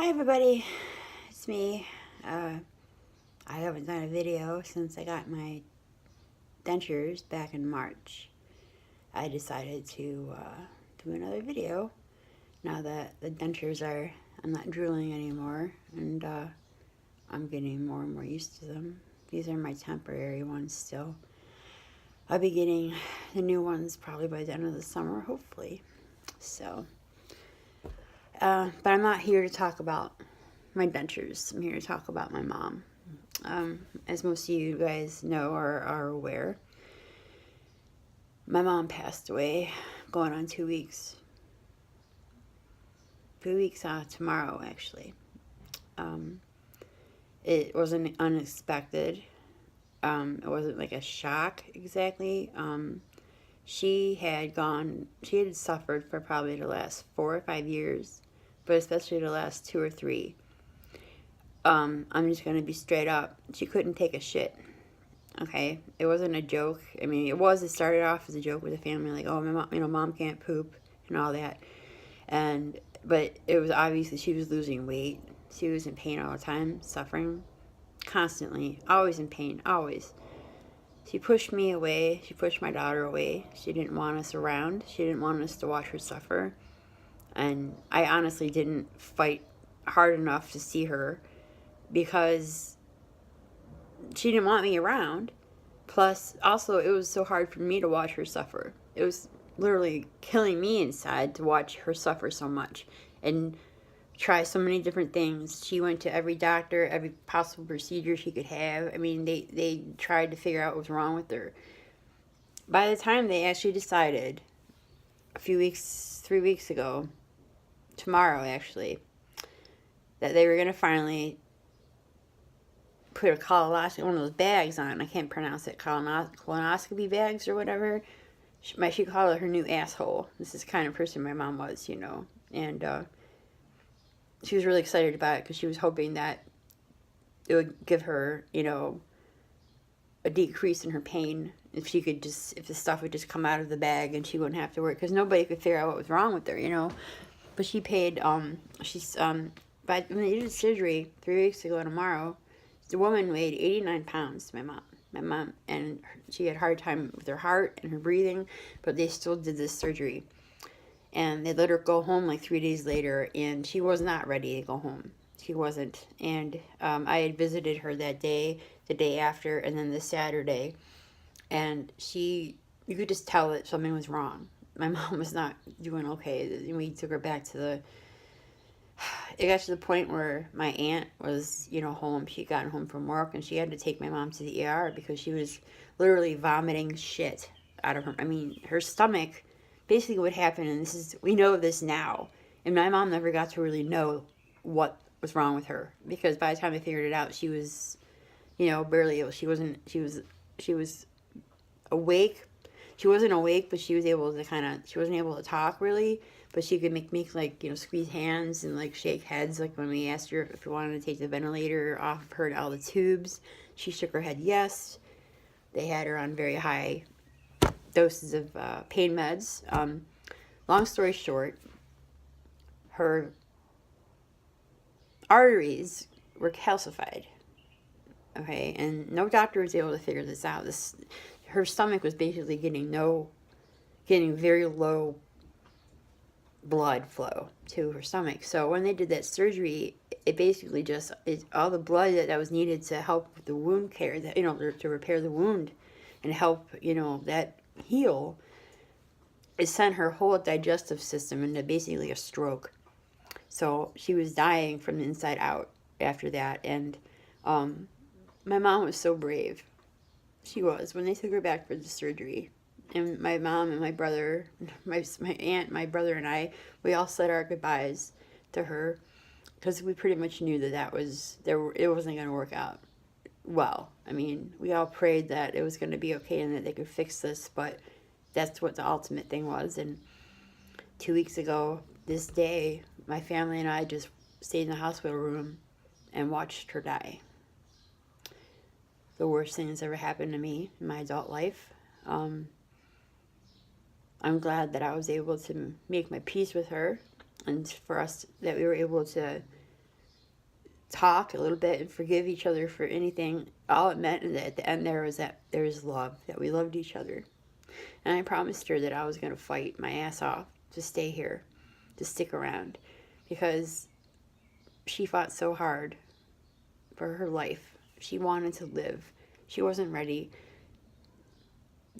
Hi everybody, it's me. I haven't done a video since I got my dentures back in March. I decided to do another video now that the dentures I'm not drooling anymore, and I'm getting more and more used to them. These are my temporary ones still. I'll be getting the new ones probably by the end of the summer, hopefully. So, but I'm not here to talk about my dentures. I'm here to talk about my mom. As most of you guys know or are aware, my mom passed away going on 2 weeks. 2 weeks tomorrow, actually. It wasn't unexpected. It wasn't like a shock exactly. She had suffered for probably the last 4 or 5 years, but especially the last 2 or 3. I'm just going to be straight up. She couldn't take a shit. Okay? It wasn't a joke. I mean, it started off as a joke with the family, like, oh, my mom, mom can't poop and all that. But it was obviously she was losing weight. She was in pain all the time, suffering constantly, always in pain, always. She pushed me away. She pushed my daughter away. She didn't want us around. She didn't want us to watch her suffer. And I honestly didn't fight hard enough to see her because she didn't want me around. Plus, also, it was so hard for me to watch her suffer. It was literally killing me inside to watch her suffer so much and try so many different things. She went to every doctor, every possible procedure she could have. I mean, they tried to figure out what was wrong with her. By the time they actually decided, 3 weeks ago, tomorrow actually, that they were going to finally put a colonoscopy, one of those bags on. I can't pronounce it, colonoscopy bags or whatever. She called it her new asshole. This is the kind of person my mom was, And she was really excited about it because she was hoping that it would give her, a decrease in her pain if the stuff would just come out of the bag and she wouldn't have to work, because nobody could figure out what was wrong with her. But she paid. When they did surgery 3 weeks ago tomorrow, the woman weighed 89 pounds. My mom, and she had a hard time with her heart and her breathing, but they still did this surgery. And they let her go home like 3 days later, and she was not ready to go home. She wasn't. And I had visited her that day, the day after, and then the Saturday. And you could just tell that something was wrong. My mom was not doing okay. And we took her back it got to the point where my aunt was, home. She'd gotten home from work, and she had to take my mom to the ER because she was literally vomiting shit out of her. I mean, her stomach, basically what happened, and we know this now, and my mom never got to really know what was wrong with her, because by the time I figured it out, she was, barely able. She was awake. She wasn't awake, but she was able to she wasn't able to talk really, but she could make like, squeeze hands and like shake heads. Like when we asked her if we wanted to take the ventilator off of her and all the tubes, she shook her head yes. They had her on very high doses of pain meds. Long story short, her arteries were calcified. Okay, and no doctor was able to figure this out. Her stomach was basically getting very low blood flow to her stomach. So when they did that surgery, it basically all the blood that was needed to help with the wound care, to repair the wound and help, that heal, it sent her whole digestive system into basically a stroke. So she was dying from the inside out after that. And my mom was so brave. She was. When they took her back for the surgery, and my mom and my brother, my aunt, my brother and I, we all said our goodbyes to her, because we pretty much knew that it wasn't going to work out well. I mean, we all prayed that it was going to be okay and that they could fix this, but that's what the ultimate thing was. And 2 weeks ago, this day, my family and I just stayed in the hospital room and watched her die. The worst thing that's ever happened to me in my adult life. I'm glad that I was able to make my peace with her, and for us that we were able to talk a little bit and forgive each other for anything, all it meant at the end there was that there was love, that we loved each other. And I promised her that I was going to fight my ass off to stay here, to stick around, because she fought so hard for her life. She wanted to live. She wasn't ready.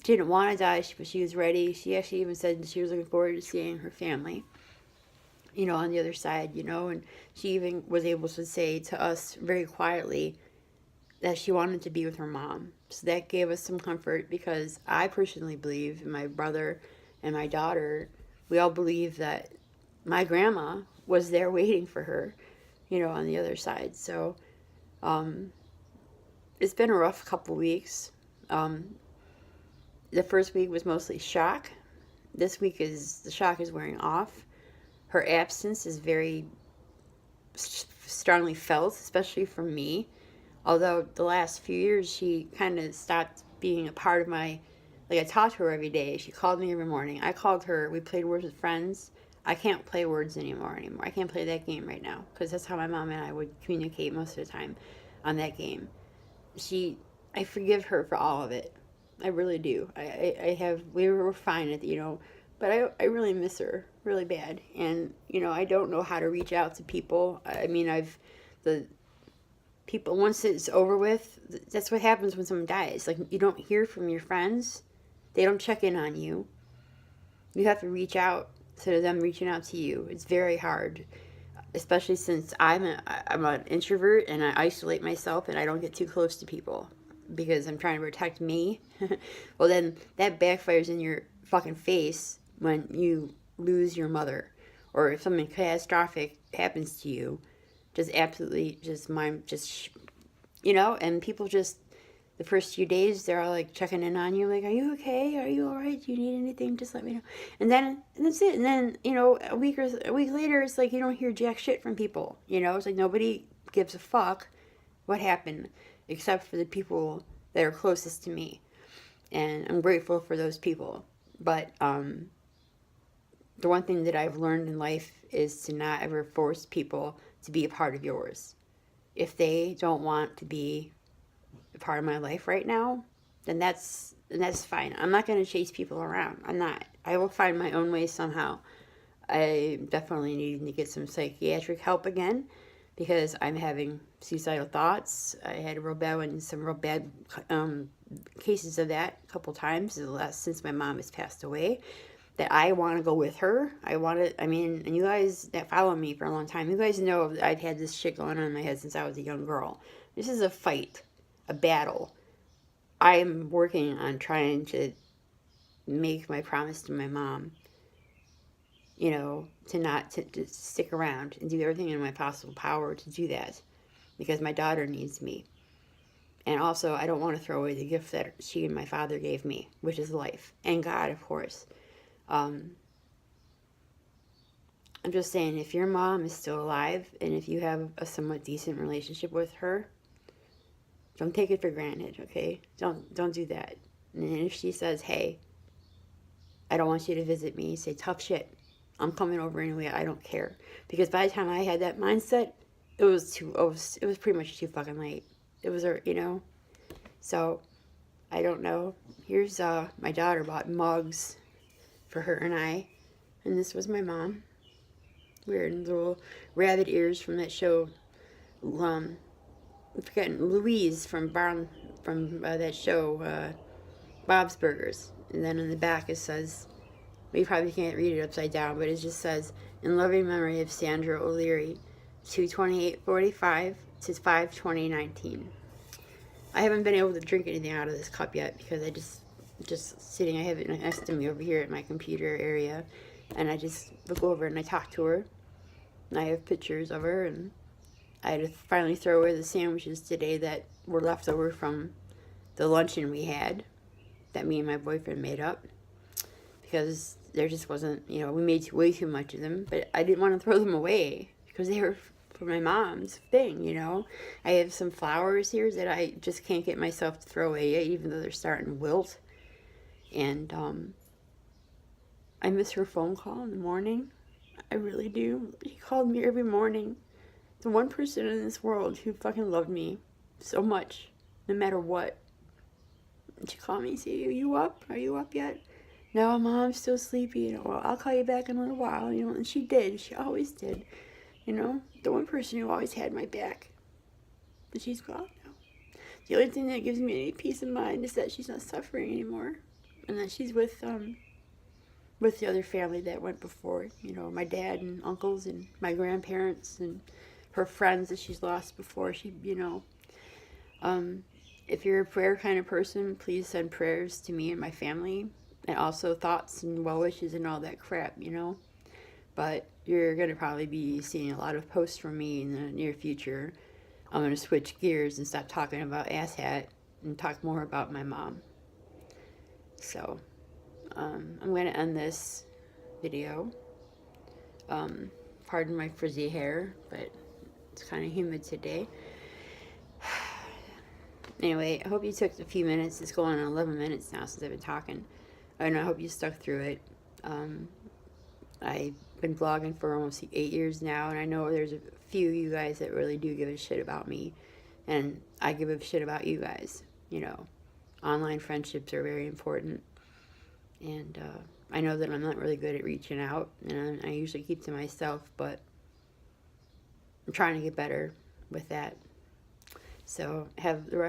She didn't want to die, but she was ready. She actually even said she was looking forward to seeing her family, on the other side, and she even was able to say to us very quietly that she wanted to be with her mom. So that gave us some comfort, because I personally believe, and my brother and my daughter, we all believe that my grandma was there waiting for her, on the other side. So it's been a rough couple weeks. The first week was mostly shock. This week the shock is wearing off. Her absence is very strongly felt, especially from me. Although the last few years she kind of stopped being a part of my, I talked to her every day. She called me every morning. I called her. We played Words with Friends. I can't play Words anymore. I can't play that game right now, because that's how my mom and I would communicate most of the time on that game. I forgive her for all of it. I really do. We were fine at but I really miss her really bad. And, I don't know how to reach out to people. I mean, the people, once it's over with, that's what happens when someone dies. You don't hear from your friends. They don't check in on you. You have to reach out to them reaching out to you. It's very hard, especially since I'm an introvert and I isolate myself and I don't get too close to people because I'm trying to protect me. Well, then that backfires in your fucking face when you lose your mother, or if something catastrophic happens to you. Just absolutely, and people just, the first few days, they're all checking in on you, are you okay? Are you all right? Do you need anything? Just let me know. And that's it. And then, a week later, it's you don't hear jack shit from people. It's nobody gives a fuck what happened, except for the people that are closest to me. And I'm grateful for those people. But the one thing that I've learned in life is to not ever force people to be a part of yours. If they don't want to be a part of my life right now, then that's fine. I'm not going to chase people around. I'm not. I will find my own way somehow. I definitely need to get some psychiatric help again, because I'm having suicidal thoughts. I had some real bad cases of that a couple times since my mom has passed away. That I want to go with her. And you guys that follow me for a long time, you guys know I've had this shit going on in my head since I was a young girl. This is a fight, a battle. I'm working on trying to make my promise to my mom, to stick around and do everything in my possible power to do that, because my daughter needs me. And also, I don't want to throw away the gift that she and my father gave me, which is life. And God, of course. I'm just saying, if your mom is still alive and if you have a somewhat decent relationship with her, don't take it for granted, okay? Don't do that. And if she says, hey, I don't want you to visit me, say, tough shit. I'm coming over anyway. I don't care. Because by the time I had that mindset, it was pretty much too fucking late. It was, So, I don't know. Here's my daughter bought mugs for her and I, and this was my mom wearing little rabbit ears from that show. I'm forgetting Louise from that show, Bob's Burgers. And then on the back it says, we probably can't read it upside down, but it just says, in loving memory of Sandra O'Leary, 2/28/45 to 5/20/19. I haven't been able to drink anything out of this cup yet because I just sitting, I have it next to me over here at my computer area, and I just look over and I talk to her, and I have pictures of her, and I had to finally throw away the sandwiches today that were left over from the luncheon we had, that me and my boyfriend made up, because there just wasn't, we made way too much of them, but I didn't want to throw them away, because they were for my mom's thing, I have some flowers here that I just can't get myself to throw away yet, even though they're starting to wilt. And I miss her phone call in the morning. I really do. She called me every morning The one person in this world who fucking loved me so much, no matter what. She called me and said, "Are you up? Are you up yet?" "No, Mom, I'm still sleepy." "Well, I'll call you back in a little while," and she did. She always did. The one person who always had my back. But she's gone now. The only thing that gives me any peace of mind is that she's not suffering anymore. And that she's with the other family that went before. My dad and uncles and my grandparents and her friends that she's lost before. If you're a prayer kind of person, please send prayers to me and my family. And also thoughts and well wishes and all that crap, But you're going to probably be seeing a lot of posts from me in the near future. I'm going to switch gears and stop talking about asshat and talk more about my mom. So, I'm going to end this video. Pardon my frizzy hair, but it's kind of humid today. Anyway, I hope you took a few minutes. It's going on 11 minutes now since I've been talking. And I hope you stuck through it. I've been blogging for almost 8 years now, and I know there's a few of you guys that really do give a shit about me, and I give a shit about you guys. Online friendships are very important, and I know that I'm not really good at reaching out, and I usually keep to myself, but I'm trying to get better with that. So hope you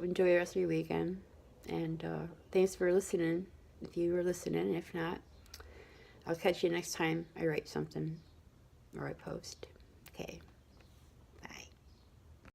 enjoy the rest of your weekend, and thanks for listening, if you were listening. If not, I'll catch you next time I write something or I post. Okay.